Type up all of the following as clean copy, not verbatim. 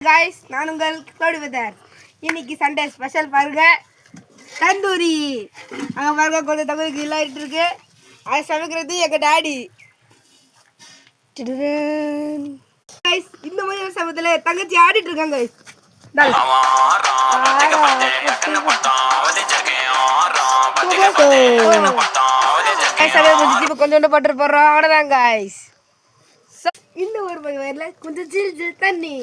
Guys நான் உங்கள் கோடி வெதர். இன்னைக்கு சண்டே ஸ்பெஷல் பாருங்க. தந்தூரி. அங்க பாருங்க கொஞ்சம் தந்தூரி கிரில் ஆயிட்டு இருக்கு. அது சமைக்கிறது எங்க டாடி. गाइस இந்த மாதிரி சமயத்துல தங்கச்சி ஆடிட்டு இருக்காங்க गाइस. கொஞ்சோண்டு பட்டர் போடுறோம் அவ்வளோதான் गाइस. இன்னும் ஒரு வயர்ல கொஞ்சம் ஜில் ஜில் தண்ணி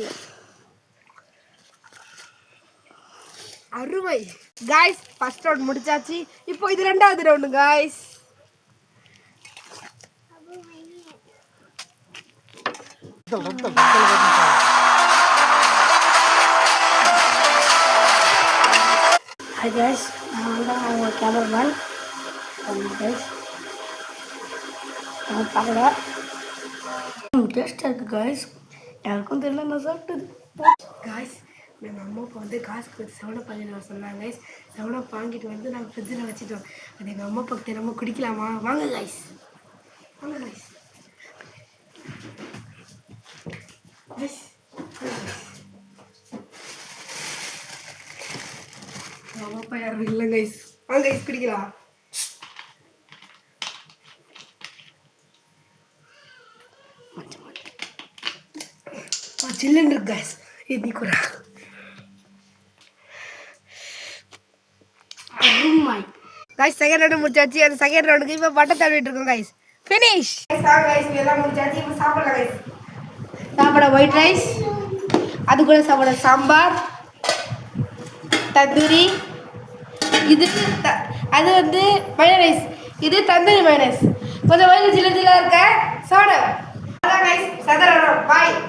அருமை गाइस. ஃபர்ஸ்ட் ரவுண்ட் முடிச்சாச்சு. இப்போ இது ரெண்டாவது ரவுண்ட் गाइस. Hi guys, நான் தான் உங்கள் கேமராமேன் guys. நான் பார்க்கல டேஸ்ட்டாக இருக்குது guys. யாருக்கும் தெரியல நான் சாப்பிட்டது गाइस. எங்கள் அம்மா அப்பா வந்து காசு கொடுத்து செவனப் வாங்கிட்டு சொன்னாங்க गाइस. செவனப் வாங்கிட்டு வந்து நாங்கள் ஃப்ரிட்ஜில் வச்சுட்டோம். அது எங்கள் அம்மா அப்பாவுக்கு தெரியாம குடிக்கலாமா? வாங்க गाइस, வாங்க गाइस. அம்மா அப்பா யாரும் இல்லை गाइस. வாங்க गाइस குடிக்கலாம். சில்லுன்னு இருக்கு गाइस. இது கூட गाइस செகண்ட் ரவுண்ட் முடிச்சாச்சு. அந்த செகண்ட் ரவுண்டுக்கு இப்போ பட்டை தடவிட்டு இருக்கோம் गाइस. Finish guys. எல்லாம் முடிச்சாச்சு. இப்போ சாப்பிடலாம் गाइस. சாப்பிட ஒயிட் ரைஸ், அது கூட சாப்பிட சாம்பார், தந்தூரி. இது அது வந்து மயோனைஸ். இது தந்தூரி மயோனைஸ். கொஞ்சம் வயிறு ஜில்லு ஜில்லாக இருக்க சாப்பிட. அதான் गाइस. சதறோம். பாய்.